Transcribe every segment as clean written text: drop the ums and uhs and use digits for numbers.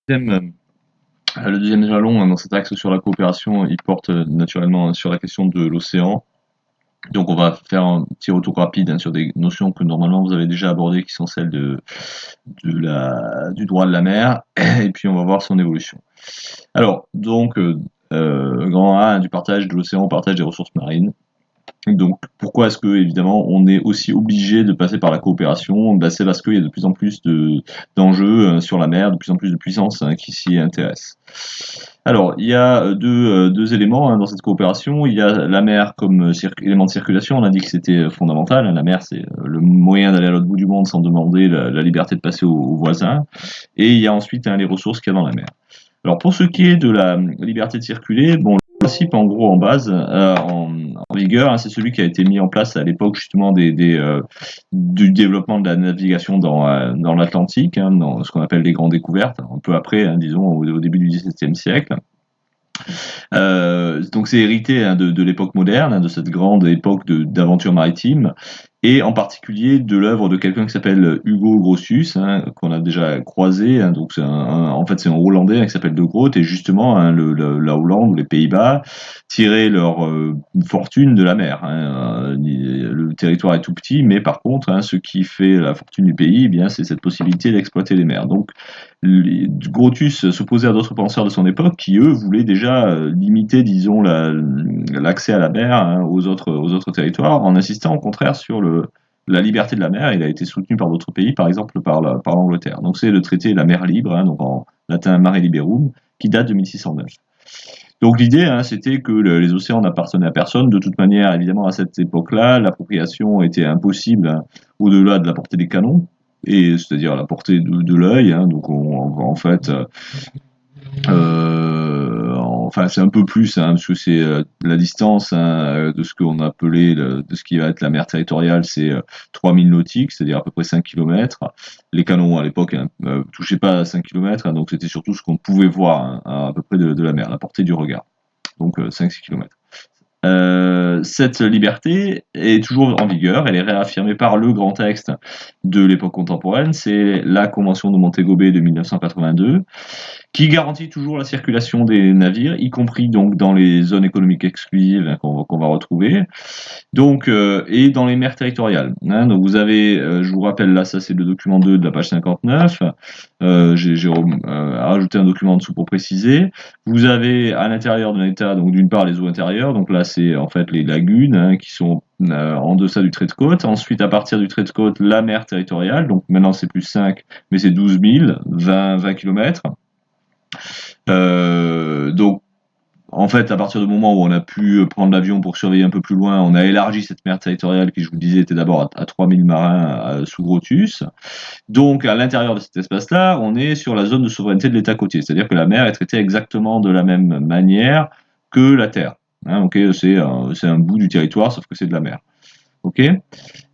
Deuxième, le deuxième jalon dans cet axe sur la coopération, il porte naturellement sur la question de l'océan. Donc on va faire un petit retour rapide sur des notions que normalement vous avez déjà abordées, qui sont celles du droit de la mer, et puis on va voir son évolution. Alors, donc, grand A, du partage de l'océan au partage des ressources marines. Donc, pourquoi est-ce que, évidemment, on est aussi obligé de passer par la coopération? Ben, c'est parce qu'il y a de plus en plus d'enjeux sur la mer, de plus en plus de puissances qui s'y intéressent. Alors, il y a deux éléments dans cette coopération. Il y a la mer comme élément de circulation. On a dit que c'était fondamental. La mer, c'est le moyen d'aller à l'autre bout du monde sans demander la liberté de passer aux voisins. Et il y a ensuite les ressources qu'il y a dans la mer. Alors pour ce qui est de la liberté de circuler, bon, le principe en gros en base, en vigueur, c'est celui qui a été mis en place à l'époque justement du développement de la navigation dans l'Atlantique, dans ce qu'on appelle les grandes découvertes, un peu après, disons au début du XVIIe siècle. Donc c'est hérité de l'époque moderne, de cette grande époque d'aventure maritime, et en particulier de l'œuvre de quelqu'un qui s'appelle Hugo Grotius, qu'on a déjà croisé. Donc en fait c'est un Hollandais qui s'appelle De Groot, et justement la Hollande ou les Pays-Bas tiraient leur fortune de la mer. Le territoire est tout petit, mais par contre, ce qui fait la fortune du pays, eh bien c'est cette possibilité d'exploiter les mers. Donc Grotius s'opposait à d'autres penseurs de son époque qui, eux, voulaient déjà limiter, disons, l'accès à la mer aux autres territoires, en insistant au contraire sur la liberté de la mer. Il a été soutenu par d'autres pays, par exemple par l'Angleterre. Donc c'est le traité La mer libre, donc en latin Mare Liberum, qui date de 1609. Donc l'idée, c'était que les océans n'appartenaient à personne. De toute manière, évidemment, à cette époque-là, l'appropriation était impossible au-delà de la portée des canons, et c'est-à-dire à la portée de l'œil. Donc en fait, enfin c'est un peu plus, parce que c'est la distance de ce qu'on appelait, de ce qui va être la mer territoriale, c'est 3000 nautiques, c'est-à-dire à peu près 5 kilomètres. Les canons à l'époque touchaient pas à 5 kilomètres, donc c'était surtout ce qu'on pouvait voir à peu près de la mer, la portée du regard. Donc 5-6 kilomètres. Cette liberté est toujours en vigueur, elle est réaffirmée par le grand texte de l'époque contemporaine, c'est la Convention de Montego Bay de 1982, qui garantit toujours la circulation des navires, y compris donc dans les zones économiques exclusives qu'on va retrouver, donc et dans les mers territoriales. Donc vous avez, je vous rappelle là, ça c'est le document 2 de la page 59. J'ai rajouté un document en dessous pour préciser. Vous avez à l'intérieur de l'État, donc d'une part les eaux intérieures, donc là c'est en fait les lagunes qui sont en deçà du trait de côte. Ensuite, à partir du trait de côte, la mer territoriale, donc maintenant c'est plus 5, mais c'est 12 000, 20 km. Donc en fait, à partir du moment où on a pu prendre l'avion pour surveiller un peu plus loin, on a élargi cette mer territoriale qui, je vous le disais, était d'abord à 3000 marins sous Grotius. Donc, à l'intérieur de cet espace-là, on est sur la zone de souveraineté de l'État côtier. C'est-à-dire que la mer est traitée exactement de la même manière que la terre. Okay, c'est un bout du territoire, sauf que c'est de la mer. Okay,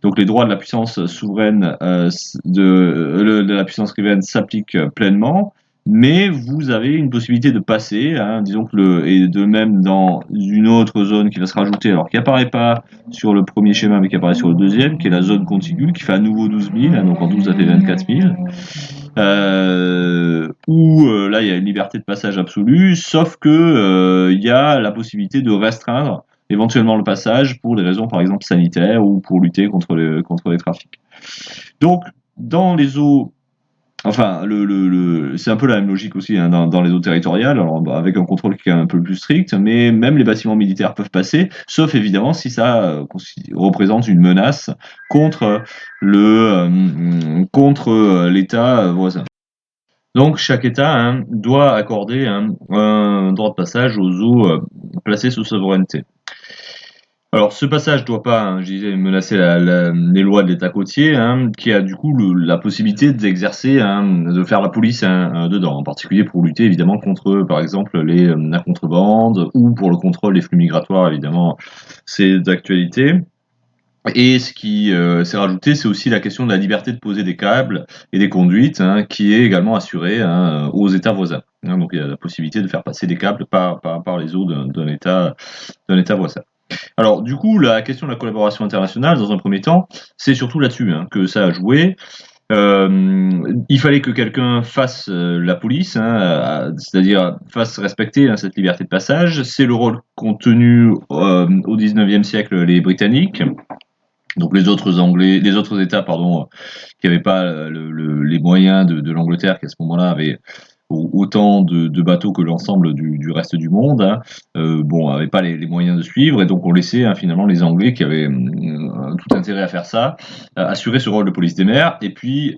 donc les droits de la puissance souveraine, de la puissance riveraine s'appliquent pleinement, mais vous avez une possibilité de passer, disons que et de même dans une autre zone qui va se rajouter, alors qui apparaît pas sur le premier schéma, mais qui apparaît sur le deuxième, qui est la zone contiguë, qui fait à nouveau 12 000, donc en 12 ça fait 24 000, où là il y a une liberté de passage absolue, sauf que il y a la possibilité de restreindre éventuellement le passage pour des raisons par exemple sanitaires ou pour lutter contre les trafics. Donc dans les eaux, enfin c'est un peu la même logique aussi dans les eaux territoriales, alors avec un contrôle qui est un peu plus strict, mais même les bâtiments militaires peuvent passer, sauf évidemment si ça représente une menace contre l'État voisin. Donc chaque État doit accorder un droit de passage aux eaux placées sous souveraineté. Alors ce passage ne doit pas, je disais, menacer les lois de l'État côtier, qui a du coup la possibilité d'exercer, de faire la police dedans, en particulier pour lutter évidemment contre, par exemple, la contrebande ou pour le contrôle des flux migratoires, évidemment, c'est d'actualité. Et ce qui s'est rajouté, c'est aussi la question de la liberté de poser des câbles et des conduites, qui est également assurée aux États voisins. Donc il y a la possibilité de faire passer des câbles par les eaux d'un État voisin. Alors du coup, la question de la collaboration internationale, dans un premier temps, c'est surtout là-dessus que ça a joué. Il fallait que quelqu'un fasse la police, hein, c'est-à-dire fasse respecter cette liberté de passage. C'est le rôle qu'ont tenu au 19e siècle les Britanniques. Donc les autres États, pardon, qui n'avaient pas les moyens de l'Angleterre, qui à ce moment-là avaient autant de bateaux que l'ensemble du reste du monde, hein, bon, n'avaient pas les moyens de suivre, et donc on laissait finalement les Anglais qui avaient tout intérêt à faire ça, assurer ce rôle de police des mers, et puis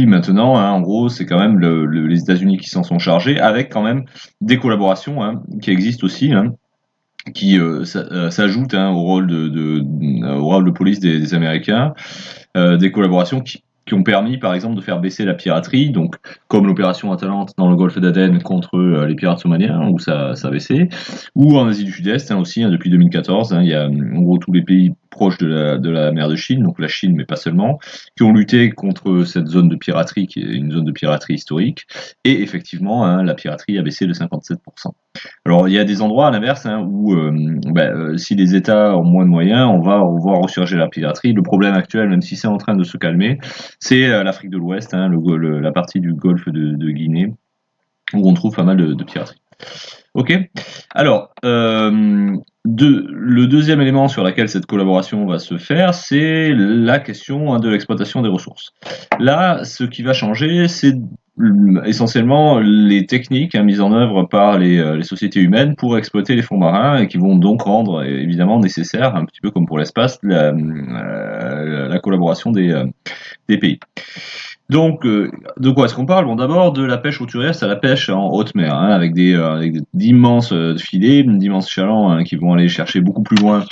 maintenant, hein, en gros, c'est quand même les États-Unis qui s'en sont chargés, avec quand même des collaborations qui existent aussi. Qui s'ajoute au rôle de police des Américains, des collaborations qui ont permis, par exemple, de faire baisser la piraterie, donc comme l'opération Atalante dans le golfe d'Aden contre les pirates somaliens, où ça a baissé, ou en Asie du Sud-Est aussi, depuis 2014, il y a en gros tous les pays proches de la mer de Chine, donc la Chine, mais pas seulement, qui ont lutté contre cette zone de piraterie, qui est une zone de piraterie historique, et effectivement, la piraterie a baissé de 57%. Alors, il y a des endroits à l'inverse où si les États ont moins de moyens, on va voir ressurgir la piraterie. Le problème actuel, même si c'est en train de se calmer, c'est l'Afrique de l'Ouest, la partie du golfe de Guinée, où on trouve pas mal de piraterie. Ok. Alors, le deuxième élément sur lequel cette collaboration va se faire, c'est la question de l'exploitation des ressources. Là, ce qui va changer, c'est essentiellement les techniques mises en œuvre par les sociétés humaines pour exploiter les fonds marins et qui vont donc rendre évidemment nécessaire, un petit peu comme pour l'espace, la collaboration des pays. Donc, de quoi est-ce qu'on parle? Bon, d'abord de la pêche hauturière, c'est la pêche en haute mer, avec d'immenses filets, d'immenses chalands qui vont aller chercher beaucoup plus loin,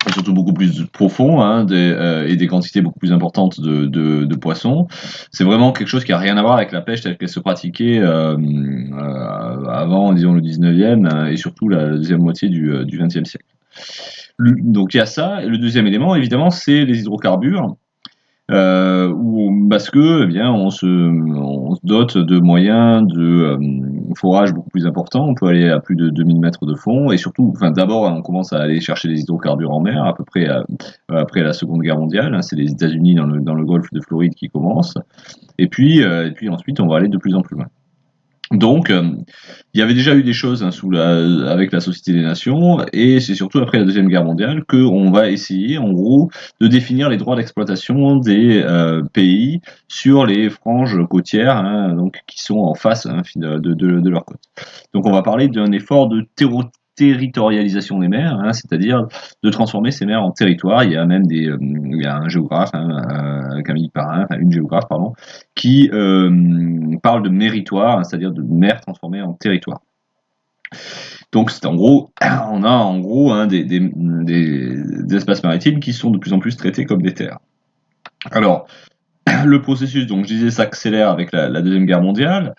et surtout beaucoup plus profond, et des quantités beaucoup plus importantes de poissons. C'est vraiment quelque chose qui a rien à voir avec la pêche telle qu'elle se pratiquait avant, disons, le 19e, et surtout la deuxième moitié du 20e siècle. Donc il y a ça. Et le deuxième élément, évidemment, c'est les hydrocarbures. Parce que, eh bien, on se dote de moyens de forage beaucoup plus importants. On peut aller à plus de 2000 mètres de fond, et surtout, enfin, d'abord, on commence à aller chercher des hydrocarbures en mer, à peu près après la Seconde Guerre mondiale. C'est les États-Unis dans le golfe de Floride qui commencent, et puis ensuite, on va aller de plus en plus loin. Donc, il y avait déjà eu des choses avec la Société des Nations, et c'est surtout après la Deuxième Guerre mondiale qu'on va essayer, en gros, de définir les droits d'exploitation des pays sur les franges côtières, donc qui sont en face de leur côte. Donc, on va parler d'un effort de territorialisation des mers, c'est-à-dire de transformer ces mers en territoire. Il y a même il y a un géographe, Camille Parrin, enfin une géographe, pardon, qui parle de méritoire, c'est-à-dire de mer transformée en territoire. Donc c'est en gros, on a en gros des espaces maritimes qui sont de plus en plus traités comme des terres. Alors, le processus, donc je disais, s'accélère avec la Deuxième Guerre mondiale,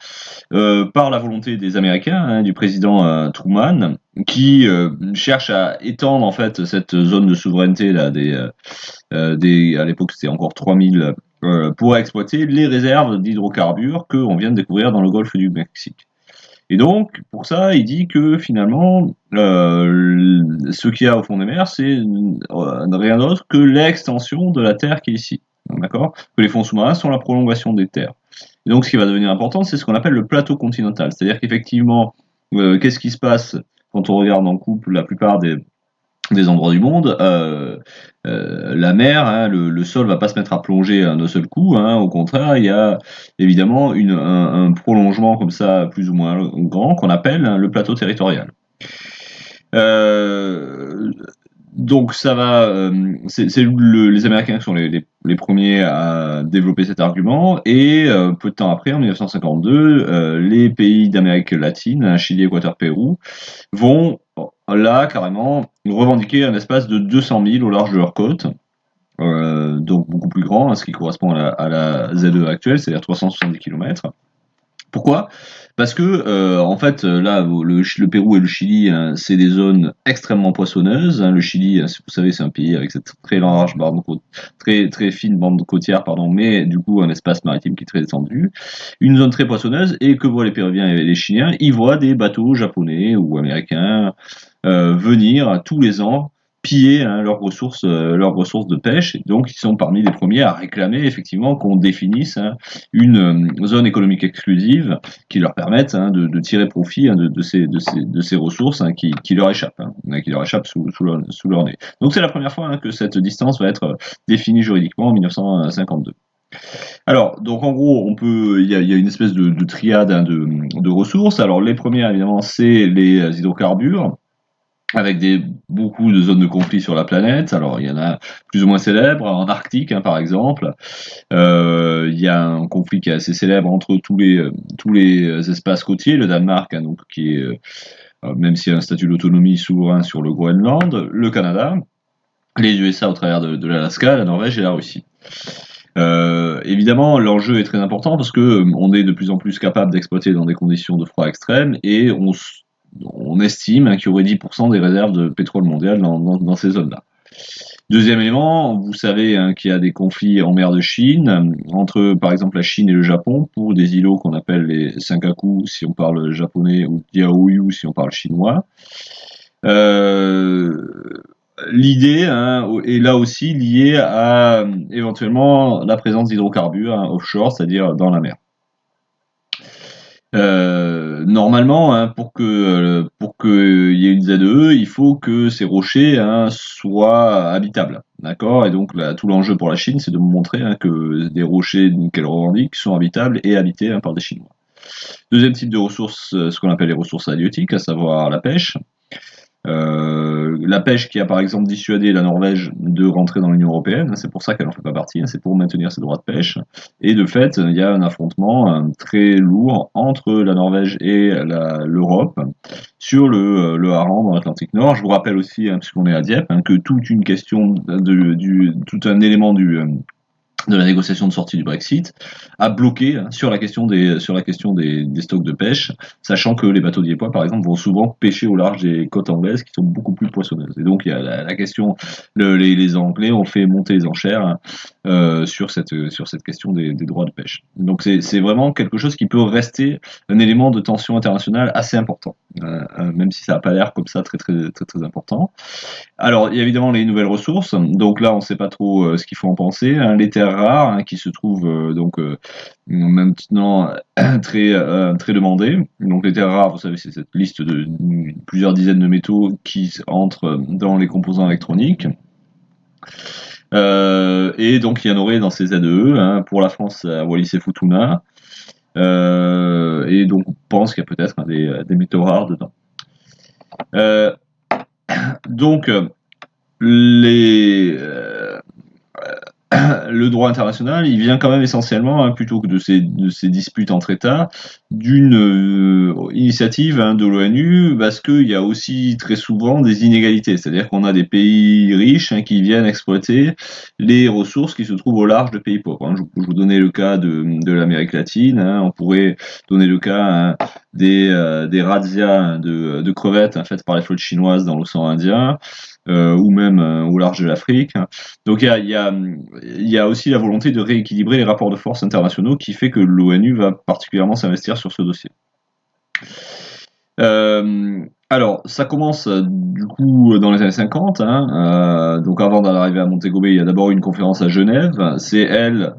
par la volonté des Américains, du président Truman, qui cherche à étendre en fait cette zone de souveraineté là, à l'époque c'était encore 3000, pour exploiter les réserves d'hydrocarbures qu'on vient de découvrir dans le golfe du Mexique. Et donc, pour ça, il dit que finalement, ce qu'il y a au fond des mers, c'est rien d'autre que l'extension de la Terre qui est ici. D'accord? Que les fonds sous-marins sont la prolongation des terres. Et donc, ce qui va devenir important, c'est ce qu'on appelle le plateau continental. C'est-à-dire qu'effectivement, qu'est-ce qui se passe quand on regarde en couple la plupart des endroits du monde, la mer, le sol va pas se mettre à plonger d'un seul coup, au contraire, il y a évidemment un prolongement comme ça, plus ou moins grand, qu'on appelle le plateau territorial. Donc ça va, les Américains qui sont les premiers à développer cet argument, et peu de temps après, en 1952, les pays d'Amérique latine, Chili, Équateur, Pérou, vont là carrément revendiquer un espace de 200 000 au large de leur côte, donc beaucoup plus grand, ce qui correspond à la ZE actuelle, c'est-à-dire 370 km. Pourquoi? Parce que en fait là le Pérou et le Chili, c'est des zones extrêmement poissonneuses. Le Chili, vous savez, c'est un pays avec cette très large bande très très fine bande côtière, pardon, mais du coup un espace maritime qui est très étendu, une zone très poissonneuse. Et que voient les Péruviens et les Chiliens? Ils voient des bateaux japonais ou américains venir tous les ans piller leurs ressources de pêche, et donc ils sont parmi les premiers à réclamer effectivement qu'on définisse une zone économique exclusive qui leur permette de tirer profit de ces ressources qui leur échappent, sous leur nez. Donc c'est la première fois que cette distance va être définie juridiquement en 1952. Alors, donc en gros, il y a une espèce de triade de ressources. Alors les premières évidemment, c'est les hydrocarbures avec beaucoup de zones de conflit sur la planète. Alors, il y en a plus ou moins célèbres, en Arctique, par exemple. Il y a un conflit qui est assez célèbre entre tous les espaces côtiers, le Danemark, donc, qui est, même s'il y a un statut d'autonomie souverain sur le Groenland, le Canada, les USA au travers de l'Alaska, la Norvège et la Russie. Évidemment, l'enjeu est très important parce que on est de plus en plus capable d'exploiter dans des conditions de froid extrême et on estime qu'il y aurait 10% des réserves de pétrole mondial dans ces zones-là. Deuxième élément, vous savez qu'il y a des conflits en mer de Chine entre, par exemple, la Chine et le Japon pour des îlots qu'on appelle les Senkaku si on parle japonais ou Diaoyu si on parle chinois. L'idée est là aussi liée à éventuellement la présence d'hydrocarbures offshore, c'est-à-dire dans la mer. Normalement, pour que y ait une ZEE, il faut que ces rochers soient habitables, d'accord. Et donc là, tout l'enjeu pour la Chine, c'est de montrer que des rochers qu'elle revendique sont habitables et habités par des Chinois. Deuxième type de ressources, ce qu'on appelle les ressources halieutiques, à savoir la pêche. La pêche qui a par exemple dissuadé la Norvège de rentrer dans l'Union européenne, c'est pour ça qu'elle n'en fait pas partie, c'est pour maintenir ses droits de pêche. Et de fait, il y a un affrontement très lourd entre la Norvège et l'Europe sur le hareng dans l'Atlantique Nord. Je vous rappelle aussi, puisqu'on est à Dieppe, que toute une question tout un élément de la négociation de sortie du Brexit a bloqué sur la question des stocks de pêche, sachant que les bateaux diepois par exemple vont souvent pêcher au large des côtes anglaises qui sont beaucoup plus poissonneuses. Et donc il y a la question, les Anglais ont fait monter les enchères sur cette question des droits de pêche. Donc c'est vraiment quelque chose qui peut rester un élément de tension internationale assez important, même si ça n'a pas l'air comme ça très très très très important. Alors, il y a évidemment les nouvelles ressources. Donc là, on ne sait pas trop ce qu'il faut en penser. Les terres rares qui se trouvent maintenant très demandées. Donc les terres rares, vous savez, c'est cette liste de plusieurs dizaines de métaux qui entrent dans les composants électroniques. Et donc il y en aurait dans ces ZEE, pour la France à Wallis et Futuna. Et donc on pense qu'il y a peut-être des métaux rares dedans. Donc le droit international, il vient quand même essentiellement, plutôt que de ces disputes entre États, d'une initiative de l'ONU, parce qu'il y a aussi très souvent des inégalités. C'est-à-dire qu'on a des pays riches qui viennent exploiter les ressources qui se trouvent au large de pays pauvres. Je vous donnais le cas de l'Amérique latine, on pourrait donner le cas des razzias de crevettes faites par les flottes chinoises dans l'océan Indien. Ou même au large de l'Afrique. Donc il y a aussi la volonté de rééquilibrer les rapports de force internationaux qui fait que l'ONU va particulièrement s'investir sur ce dossier. Alors, ça commence du coup dans les années 50. Donc avant d'arriver à Montego Bay, il y a d'abord une conférence à Genève. C'est elle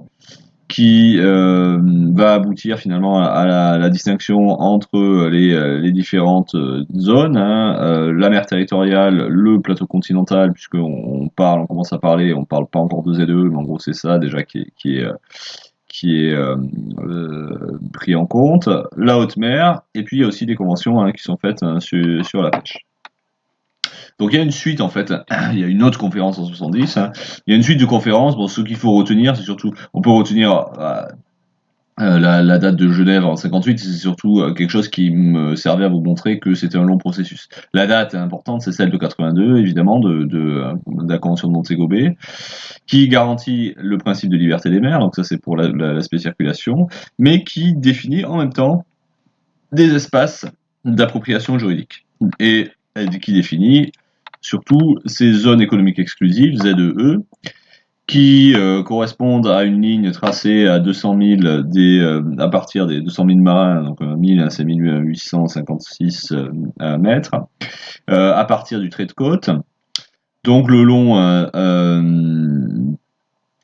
qui va aboutir finalement à la distinction entre les différentes zones, la mer territoriale, le plateau continental, puisqu'on commence à parler, on parle pas encore de ZEE, mais en gros c'est ça déjà qui est pris en compte, la haute mer, et puis il y a aussi des conventions qui sont faites sur la pêche. Donc il y a une suite en fait, il y a une autre conférence en 70, il y a une suite de conférences. Bon, ce qu'il faut retenir, c'est surtout, on peut retenir la date de Genève en 58, c'est surtout quelque chose qui me servait à vous montrer que c'était un long processus. La date importante, c'est celle de 82, évidemment, de la Convention de Montego Bay, qui garantit le principe de liberté des mers, donc ça c'est pour l'aspect circulation, mais qui définit en même temps des espaces d'appropriation juridique. Et qui définit surtout ces zones économiques exclusives, ZEE, qui correspondent à une ligne tracée à 200 000 à partir des 200 000 marins, donc 1000 c'est 1856 mètres, à partir du trait de côte, donc le long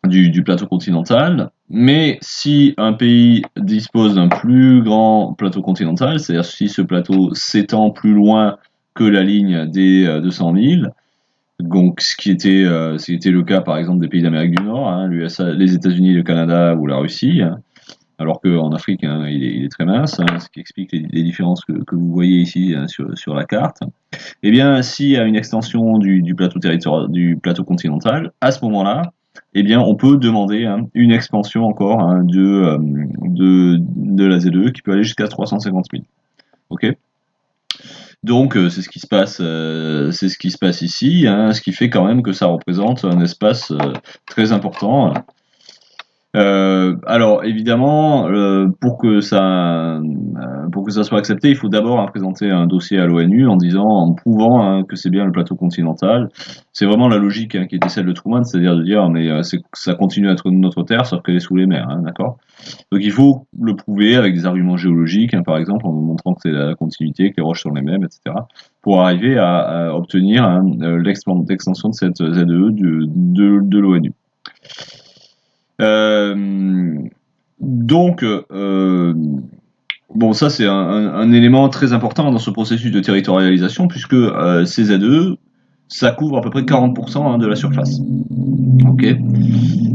du plateau continental. Mais si un pays dispose d'un plus grand plateau continental, c'est-à-dire si ce plateau s'étend plus loin que la ligne des 200 milles, donc ce qui était le cas par exemple des pays d'Amérique du Nord, hein, l'USA, les États-Unis, le Canada ou la Russie, hein, alors qu'en Afrique hein, il est très mince, hein, ce qui explique les différences que vous voyez ici hein, sur la carte. Eh bien, s'il y a une extension du plateau continental, à ce moment-là, eh bien, on peut demander hein, une expansion encore hein, de la ZE qui peut aller jusqu'à 350 000. Ok. Donc, c'est ce qui se passe ici, hein, ce qui fait quand même que ça représente un espace très important. Alors évidemment, pour que ça soit accepté, il faut d'abord hein, présenter un dossier à l'ONU en disant, en prouvant hein, que c'est bien le plateau continental. C'est vraiment la logique hein, qui était celle de Truman, c'est-à-dire de dire mais ça continue à être notre terre, sauf qu'elle est sous les mers, hein, d'accord? Donc il faut le prouver avec des arguments géologiques, hein, par exemple, en montrant que c'est la continuité, que les roches sont les mêmes, etc., pour arriver à obtenir hein, l'extension de cette ZEE de l'ONU. Euh, donc, bon, ça c'est un élément très important dans ce processus de territorialisation, puisque ces ZE, ça couvre à peu près 40% hein, de la surface. Ok.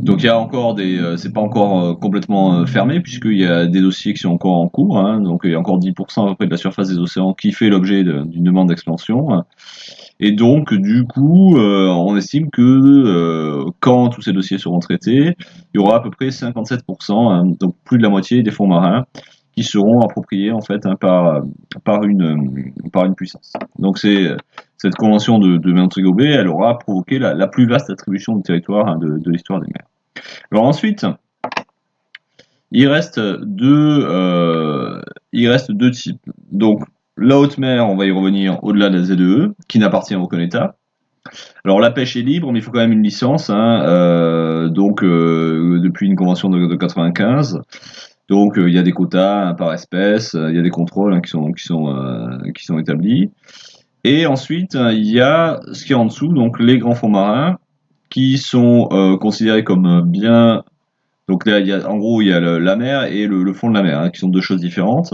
Donc il y a encore c'est pas encore complètement fermé puisqu'il y a des dossiers qui sont encore en cours. Hein, donc il y a encore 10% à peu près de la surface des océans qui fait l'objet d'une demande d'expansion. Et donc du coup, on estime que quand tous ces dossiers seront traités, il y aura à peu près 57%, hein, donc plus de la moitié des fonds marins qui seront appropriés en fait hein, par une puissance. Donc c'est cette convention de Montego Bay, elle aura provoqué la plus vaste attribution de territoire hein, de l'histoire des mers. Alors ensuite, il reste deux types. Donc la haute mer, on va y revenir au-delà de la ZEE, qui n'appartient à aucun État. Alors la pêche est libre, mais il faut quand même une licence, hein, depuis une convention de 95. Donc il y a des quotas hein, par espèce, il y a des contrôles hein, qui sont établis. Et ensuite, il y a ce qui est en dessous, donc les grands fonds marins, qui sont considérés comme bien. Donc là, en gros, il y a la mer et le fond de la mer, hein, qui sont deux choses différentes.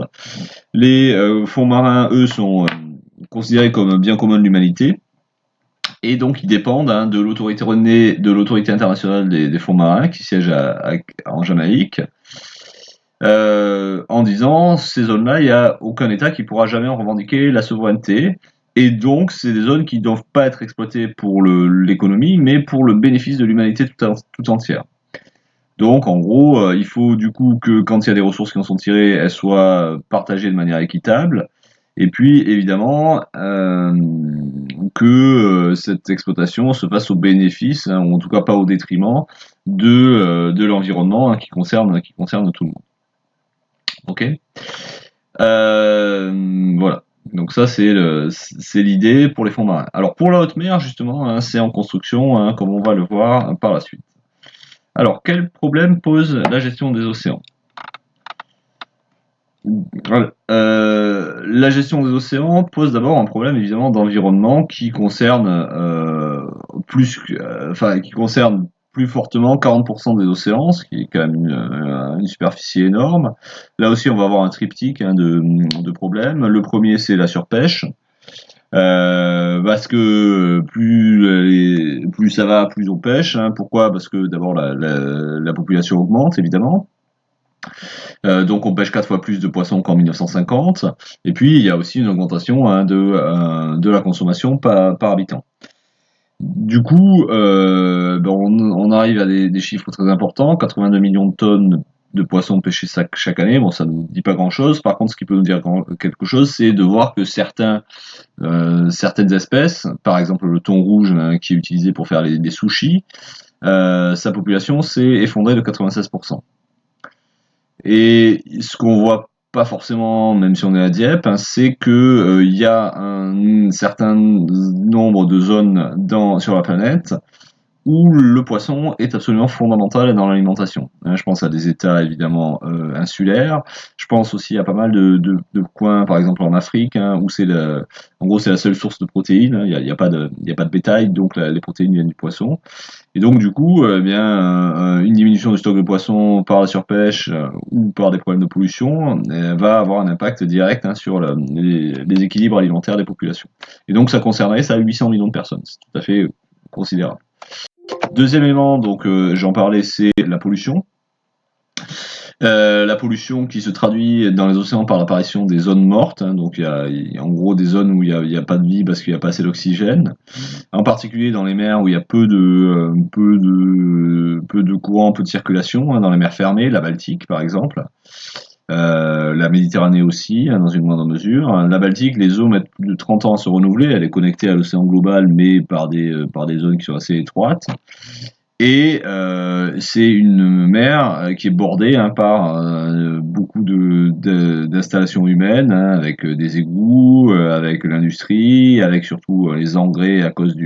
Les fonds marins, eux, sont considérés comme bien commun de l'humanité. Et donc, ils dépendent hein, de l'autorité internationale des fonds marins qui siège en Jamaïque, en disant ces zones-là, il n'y a aucun État qui pourra jamais en revendiquer la souveraineté. Et donc, c'est des zones qui ne doivent pas être exploitées pour l'économie, mais pour le bénéfice de l'humanité tout entière. Donc, en gros, il faut du coup que quand il y a des ressources qui en sont tirées, elles soient partagées de manière équitable. Et puis, évidemment, que cette exploitation se fasse au bénéfice, hein, ou en tout cas pas au détriment, de l'environnement hein, qui concerne tout le monde. Ok. Voilà. Donc ça, c'est l'idée pour les fonds marins. Alors pour la haute mer, justement, hein, c'est en construction, hein, comme on va le voir par la suite. Alors, quel problème pose la gestion des océans? Voilà. La gestion des océans pose d'abord un problème évidemment d'environnement qui concerne qui concerne plus fortement 40% des océans, ce qui est quand même une superficie énorme. Là aussi, on va avoir un triptyque hein, de problèmes. Le premier, c'est la surpêche. Parce que plus ça va, plus on pêche. Hein. Pourquoi? Parce que d'abord la population augmente évidemment. Donc on pêche 4 fois plus de poissons qu'en 1950. Et puis il y a aussi une augmentation hein, de la consommation par habitant. Du coup, on arrive à des chiffres très importants, 82 millions de tonnes de poissons pêchés chaque année. Bon, ça ne nous dit pas grand-chose. Par contre, ce qui peut nous dire quelque chose, c'est de voir que certaines espèces, par exemple le thon rouge hein, qui est utilisé pour faire des sushis, sa population s'est effondrée de 96%. Et ce qu'on voit pas forcément, même si on est à Dieppe, hein, c'est que il y a un certain nombre de zones sur la planète où le poisson est absolument fondamental dans l'alimentation. Je pense à des États évidemment insulaires. Je pense aussi à pas mal de coins, par exemple en Afrique, où en gros c'est la seule source de protéines. Il y a pas de bétail, donc les protéines viennent du poisson. Et donc du coup, eh bien, une diminution du stock de poissons par la surpêche ou par des problèmes de pollution va avoir un impact direct sur les équilibres alimentaires des populations. Et donc ça concernerait ça 800 millions de personnes. C'est tout à fait considérable. Deuxième élément, donc j'en parlais, c'est la pollution. La pollution qui se traduit dans les océans par l'apparition des zones mortes, donc en gros des zones où il y a pas de vie parce qu'il n'y a pas assez d'oxygène, en particulier dans les mers où il y a peu de courant, peu de circulation, dans les mers fermées, la Baltique par exemple. La Méditerranée aussi, dans une moindre mesure. La Baltique, les eaux mettent plus de 30 ans à se renouveler. Elle est connectée à l'océan global, mais par des zones qui sont assez étroites. Et c'est une mer qui est bordée par beaucoup d'installations humaines, avec des égouts, avec l'industrie, avec surtout les engrais à cause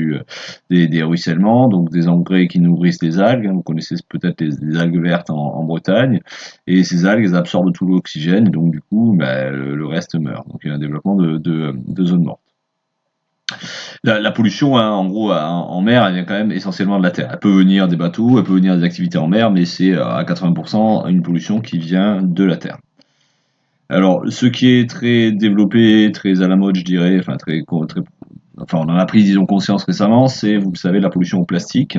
des ruissellements, donc des engrais qui nourrissent les algues. Vous connaissez peut-être les algues vertes en Bretagne, et ces algues elles absorbent tout l'oxygène, et donc du coup le reste meurt. Donc il y a un développement de zones mortes. La pollution, en gros, en mer, elle vient quand même essentiellement de la terre. Elle peut venir des bateaux, elle peut venir des activités en mer, mais c'est à 80% une pollution qui vient de la terre. Alors, ce qui est très développé, très à la mode, je dirais, enfin, on en a pris, disons, conscience récemment, c'est, vous le savez, la pollution au plastique.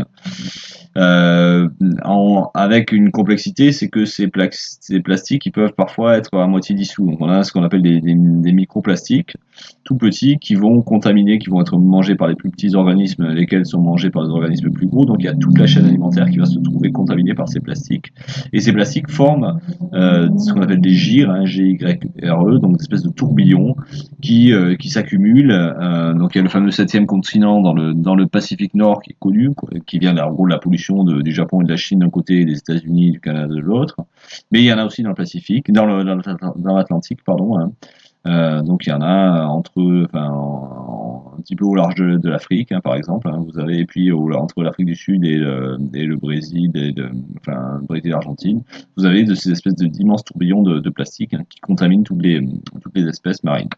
Avec une complexité, c'est que ces plastiques, ils peuvent parfois être à moitié dissous. Donc on a ce qu'on appelle des microplastiques, tout petits, qui vont contaminer, qui vont être mangés par les plus petits organismes, lesquels sont mangés par les organismes plus gros. Donc il y a toute la chaîne alimentaire qui va se trouver contaminée par ces plastiques. Et ces plastiques forment ce qu'on appelle des gyres, G-Y-R-E, donc des espèces de tourbillons qui s'accumulent. Donc il y a le fameux septième continent dans le Pacifique Nord qui est connu, quoi, qui vient de la pollution du Japon et de la Chine d'un côté et des États-Unis et du Canada de l'autre. Mais il y en a aussi dans le Pacifique, dans l'Atlantique, pardon. Donc il y en a un petit peu au large de l'Afrique, par exemple. Vous avez, et puis entre l'Afrique du Sud et le Brésil, le Brésil et l'Argentine, vous avez de ces espèces d'immenses tourbillons de plastique qui contaminent toutes les espèces marines.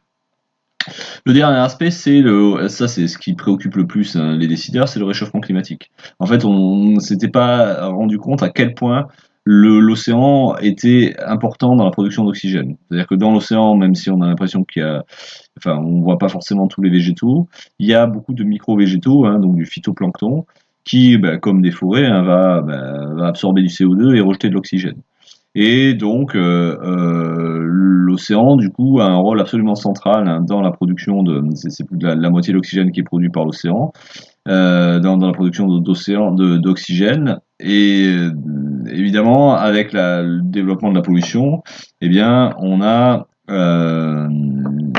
Le dernier aspect, ça c'est ce qui préoccupe le plus les décideurs, c'est le réchauffement climatique. En fait, on ne s'était pas rendu compte à quel point l'océan était important dans la production d'oxygène. C'est-à-dire que dans l'océan, même si on a l'impression on voit pas forcément tous les végétaux, il y a beaucoup de micro-végétaux, donc du phytoplancton, qui, comme des forêts, va absorber du CO2 et rejeter de l'oxygène. Et donc, l'océan, du coup, a un rôle absolument central dans la production c'est plus de la moitié de l'oxygène qui est produit par l'océan, dans la production d'oxygène. Et évidemment, avec le développement de la pollution, eh bien, on a une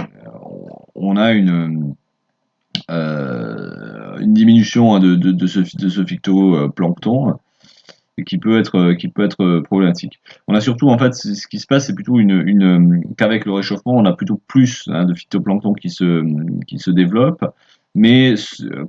diminution de ce phytoplancton qui peut être problématique. On a surtout, en fait, ce qui se passe, c'est plutôt qu'avec le réchauffement, on a plutôt plus de phytoplancton qui se développe, mais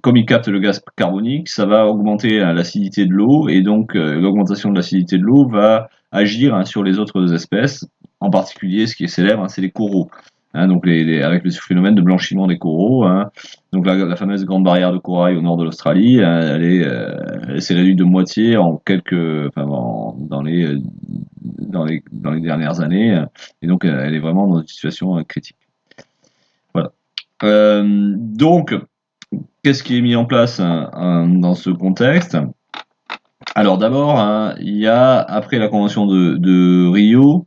comme il capte le gaz carbonique, ça va augmenter l'acidité de l'eau, et donc l'augmentation de l'acidité de l'eau va agir sur les autres espèces, en particulier, ce qui est célèbre, c'est les coraux. Donc avec le phénomène de blanchiment des coraux, donc la fameuse grande barrière de corail au nord de l'Australie, elle s'est réduite de moitié dans les dernières années, et donc elle est vraiment dans une situation critique. Voilà. Donc, qu'est-ce qui est mis en place dans ce contexte? Alors d'abord, il y a, après la convention de Rio,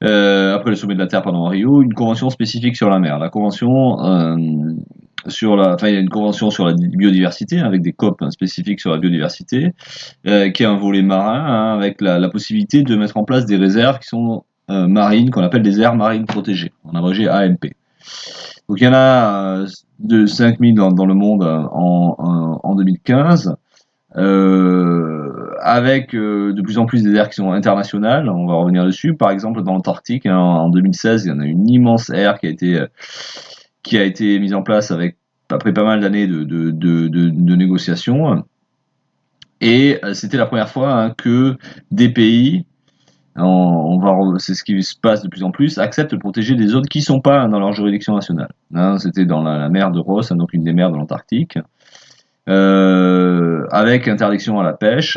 après le sommet de la Terre, pardon, à Rio, une convention spécifique sur la mer. La convention il y a une convention sur la biodiversité avec des COP spécifiques sur la biodiversité, qui est un volet marin, avec la possibilité de mettre en place des réserves qui sont marines, qu'on appelle des aires marines protégées, en abrégé AMP. Donc il y en a de 5000 dans le monde en 2015. Avec de plus en plus des aires qui sont internationales, on va revenir dessus. Par exemple, dans l'Antarctique, en 2016, il y en a une immense aire qui a été mise en place après pas mal d'années de négociations. Et c'était la première fois que des pays, c'est ce qui se passe de plus en plus, acceptent de protéger des zones qui sont pas dans leur juridiction nationale. C'était dans la mer de Ross, donc une des mers de l'Antarctique, avec interdiction à la pêche,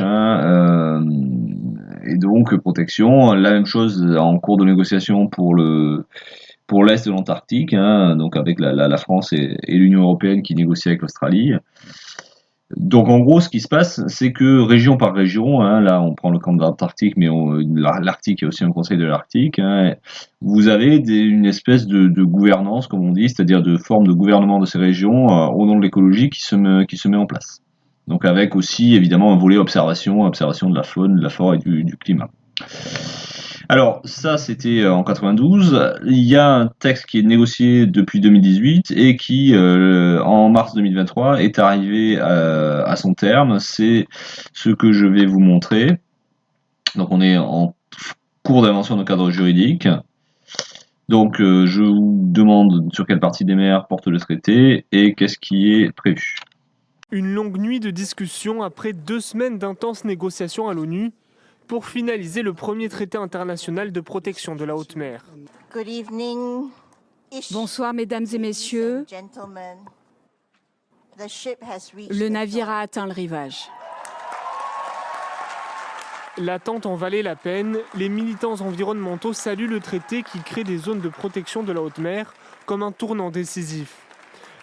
et donc protection. La même chose en cours de négociation pour l'est de l'Antarctique, donc avec la France et l'Union européenne qui négocient avec l'Australie. Donc en gros, ce qui se passe, c'est que région par région, là on prend le camp de l'Antarctique, mais l'Arctique, il y a aussi un conseil de l'Arctique, vous avez une espèce de gouvernance, comme on dit, c'est-à-dire de forme de gouvernement de ces régions au nom de l'écologie qui se met en place. Donc avec aussi évidemment un volet observation de la faune, de la flore et du climat. Alors ça c'était en 92. Il y a un texte qui est négocié depuis 2018 et qui en mars 2023 est arrivé à son terme. C'est ce que je vais vous montrer. Donc on est en cours d'invention de cadre juridique. Donc je vous demande sur quelle partie des mers porte le traité et qu'est-ce qui est prévu. Une longue nuit de discussion après 2 semaines d'intenses négociations à l'ONU pour finaliser le premier traité international de protection de la haute mer. Good evening. Bonsoir mesdames et messieurs, le navire a atteint le rivage. L'attente en valait la peine, les militants environnementaux saluent le traité qui crée des zones de protection de la haute mer comme un tournant décisif.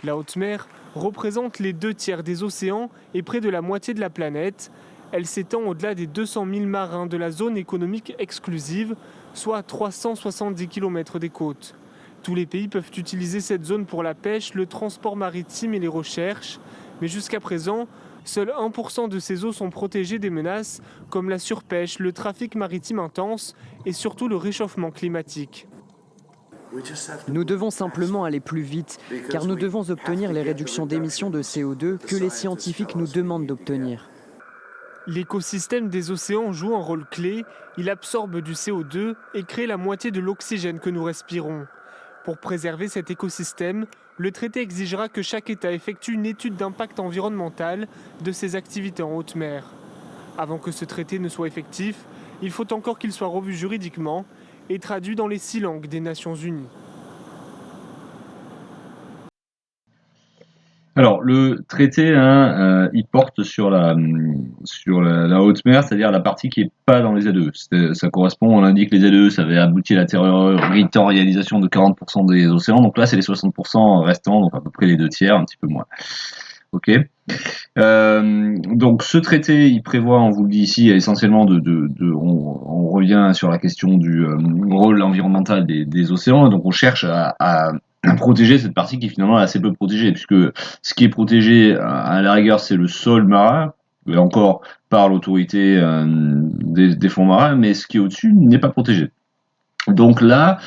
La haute mer représente les 2/3 des océans et près de la moitié de la planète. Elle s'étend au-delà des 200 000 marins de la zone économique exclusive, soit 370 km des côtes. Tous les pays peuvent utiliser cette zone pour la pêche, le transport maritime et les recherches, mais jusqu'à présent, seuls 1% de ces eaux sont protégées des menaces comme la surpêche, le trafic maritime intense et surtout le réchauffement climatique. Nous devons simplement aller plus vite, car nous devons obtenir les réductions d'émissions de CO2 que les scientifiques nous demandent d'obtenir. L'écosystème des océans joue un rôle clé, il absorbe du CO2 et crée la moitié de l'oxygène que nous respirons. Pour préserver cet écosystème, le traité exigera que chaque État effectue une étude d'impact environnemental de ses activités en haute mer. Avant que ce traité ne soit effectif, il faut encore qu'il soit revu juridiquement et traduit dans les 6 langues des Nations Unies. Alors le traité, il porte sur la haute mer, c'est-à-dire la partie qui est pas dans les ZEE. Ça correspond, on indique les ZEE, ça avait abouti à la territorialisation de 40% des océans, donc là c'est les 60% restants, donc à peu près les 2/3, un petit peu moins. Ok. Donc ce traité, il prévoit, on vous le dit ici, essentiellement on revient sur la question du rôle environnemental des océans, donc on cherche à protéger cette partie qui finalement est assez peu protégée, puisque ce qui est protégé à la rigueur c'est le sol marin, et encore par l'autorité des fonds marins, mais ce qui est au-dessus n'est pas protégé. Donc là,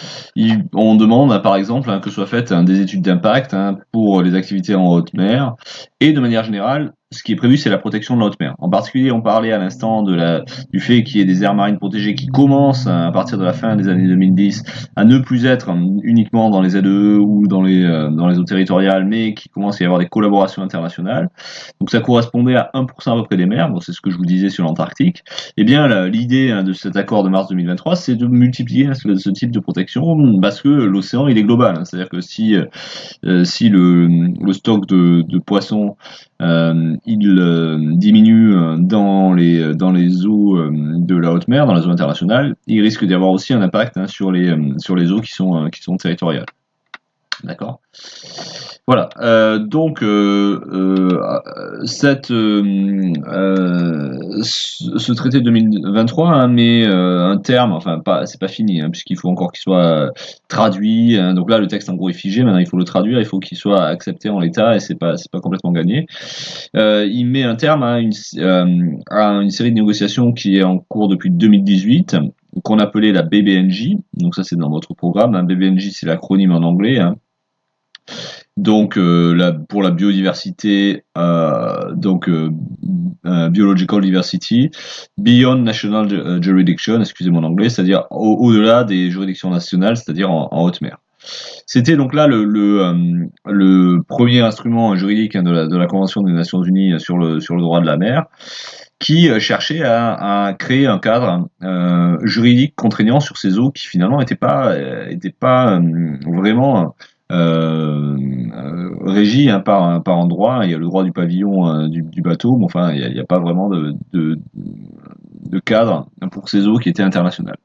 on demande par exemple que soient faites des études d'impact pour les activités en haute mer, et de manière générale, ce qui est prévu, c'est la protection de la haute mer. En particulier, on parlait à l'instant du fait qu'il y ait des aires marines protégées qui commencent à partir de la fin des années 2010 à ne plus être uniquement dans les ZEE ou dans les eaux territoriales, mais qui commence à y avoir des collaborations internationales. Donc ça correspondait à 1% à peu près des mers, bon, c'est ce que je vous disais sur l'Antarctique. Eh bien, l'idée de cet accord de mars 2023, c'est de multiplier ce type de protection, parce que l'océan, il est global. C'est-à-dire que si le stock de poissons il diminue dans les eaux de la haute mer, dans la zone internationale, il risque d'y avoir aussi un impact sur les eaux qui sont territoriales. D'accord. Voilà. Donc ce traité de 2023 met un terme, enfin pas, c'est pas fini, puisqu'il faut encore qu'il soit traduit. Donc là, le texte en gros est figé. Maintenant, il faut le traduire. Il faut qu'il soit accepté en l'état, et c'est pas complètement gagné. Il met un terme à une série de négociations qui est en cours depuis 2018, qu'on appelait la BBNJ. Donc ça, c'est dans votre programme. BBNJ, c'est l'acronyme en anglais. Donc pour la biodiversité, biological diversity, beyond national jurisdiction, excusez mon anglais, c'est-à-dire au-delà des juridictions nationales, c'est-à-dire en haute mer. C'était donc là le premier instrument juridique de la Convention des Nations Unies sur le droit de la mer, qui cherchait à créer un cadre juridique contraignant sur ces eaux qui finalement étaient pas vraiment régies par un droit. Il y a le droit du pavillon du bateau, mais enfin il y a pas vraiment de cadre pour ces eaux qui étaient internationales.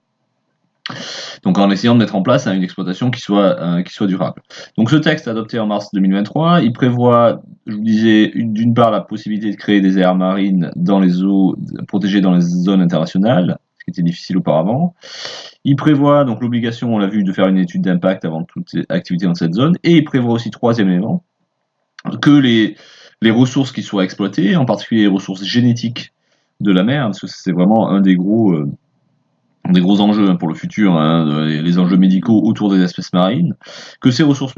Donc en essayant de mettre en place une exploitation qui soit durable. Donc ce texte adopté en mars 2023, il prévoit, je vous disais, d'une part la possibilité de créer des aires marines dans les eaux protégées dans les zones internationales, ce qui était difficile auparavant. Il prévoit donc l'obligation, on l'a vu, de faire une étude d'impact avant toute activité dans cette zone, et il prévoit aussi, troisième élément, que les ressources qui soient exploitées, en particulier les ressources génétiques de la mer, parce que c'est vraiment un des gros enjeux pour le futur, les enjeux médicaux autour des espèces marines, que ces ressources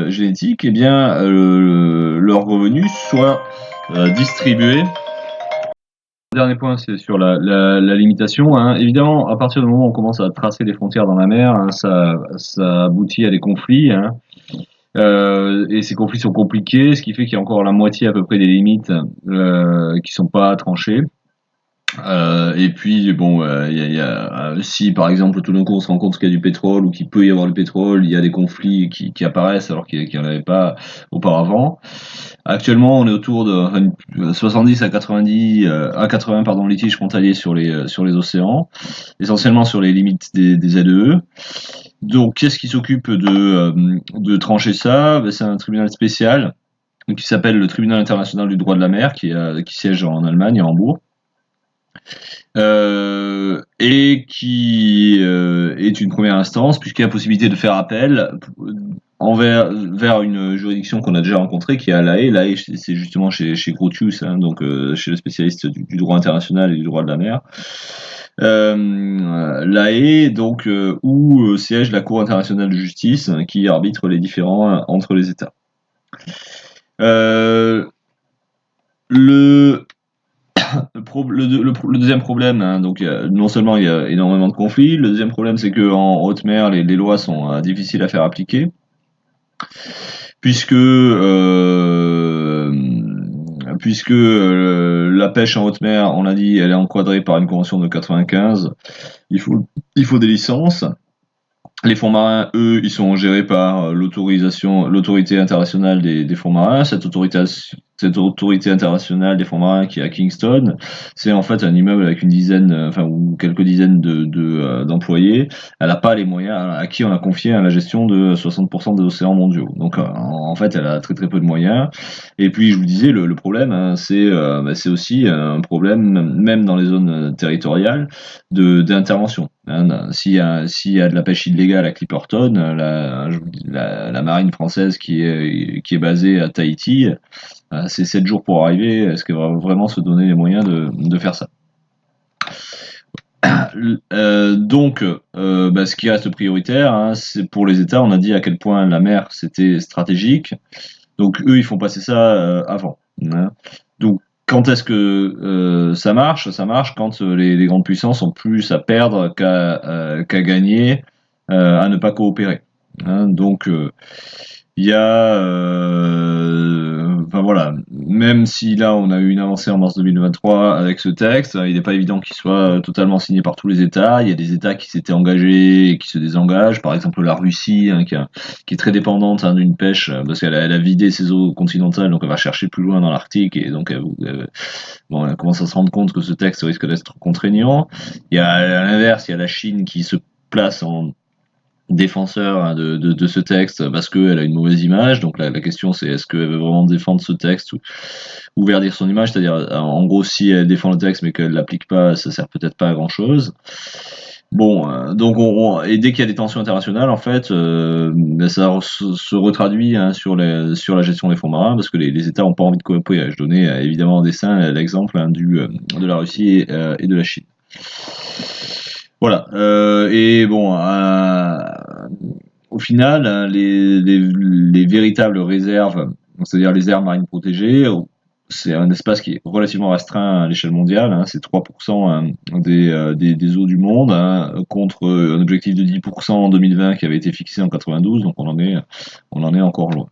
génétiques, eh bien, leurs revenus soient distribués. Le dernier point, c'est sur la limitation. Évidemment, à partir du moment où on commence à tracer des frontières dans la mer, ça aboutit à des conflits. Et ces conflits sont compliqués, ce qui fait qu'il y a encore la moitié à peu près des limites qui sont pas tranchées. Et puis bon, si par exemple tout d'un coup on se rend compte qu'il y a du pétrole ou qu'il peut y avoir du pétrole, il y a des conflits qui apparaissent alors qu'il n'y en avait pas auparavant. Actuellement, on est autour de 70 à 90 à 80 litiges frontaliers sur les océans, essentiellement sur les limites des ZEE. Donc, qu'est-ce qui s'occupe de trancher ça? C'est un tribunal spécial qui s'appelle le Tribunal international du droit de la mer, qui siège en Allemagne, à Hambourg. Et qui est une première instance, puisqu'il y a la possibilité de faire appel vers une juridiction qu'on a déjà rencontrée, qui est à La Haye. La Haye, c'est justement chez Grotius, donc chez le spécialiste du droit international et du droit de la mer. La Haye, donc, où siège la Cour internationale de justice, qui arbitre les différends entre les États. Le deuxième problème, donc non seulement il y a énormément de conflits, le deuxième problème c'est que en haute mer les lois sont difficiles à faire appliquer, puisque la pêche en haute mer, on l'a dit, elle est encadrée par une convention de 95. Il faut des licences. Les fonds marins, eux, ils sont gérés par l'autorité internationale des fonds marins. Cette autorité internationale des fonds marins qui est à Kingston, c'est en fait un immeuble avec une dizaine, ou quelques dizaines d'employés. Elle n'a pas les moyens, à qui on a confié la gestion de 60% des océans mondiaux. Donc en fait, elle a très très peu de moyens. Et puis je vous disais, le problème, c'est aussi un problème, même dans les zones territoriales, d'intervention. S'il y a de la pêche illégale à Clipperton, la marine française qui est basée à Tahiti, c'est 7 jours pour arriver. Est-ce qu'elle va vraiment se donner les moyens de faire ça? Donc, ce qui reste prioritaire, c'est pour les États. On a dit à quel point la mer c'était stratégique. Donc eux, ils font passer ça avant. Donc quand est-ce que ça marche? Ça marche quand les grandes puissances ont plus à perdre qu'à gagner, à ne pas coopérer. Donc il y a, voilà, même si là on a eu une avancée en mars 2023 avec ce texte, il n'est pas évident qu'il soit totalement signé par tous les États. Il y a des États qui s'étaient engagés et qui se désengagent. Par exemple la Russie, qui est très dépendante d'une pêche parce qu'elle a vidé ses eaux continentales, donc elle va chercher plus loin dans l'Arctique et donc elle commence à se rendre compte que ce texte risque d'être contraignant. Il y a à l'inverse, il y a la Chine qui se place en défenseur de ce texte parce qu'elle a une mauvaise image. Donc la question c'est est-ce qu'elle veut vraiment défendre ce texte ou verdir son image, c'est-à-dire en gros si elle défend le texte mais qu'elle l'applique pas, ça sert peut-être pas à grand chose. Bon, donc et dès qu'il y a des tensions internationales, en fait, ça se retraduit sur la gestion des fonds marins parce que les États n'ont pas envie de coopérer. Je donnais évidemment en dessin l'exemple de la Russie et de la Chine. Voilà. Et bon, au final, les véritables réserves, c'est-à-dire les aires marines protégées, c'est un espace qui est relativement restreint à l'échelle mondiale, hein, c'est 3% des eaux du monde, hein, contre un objectif de 10% en 2020 qui avait été fixé en 92, donc on en est encore loin.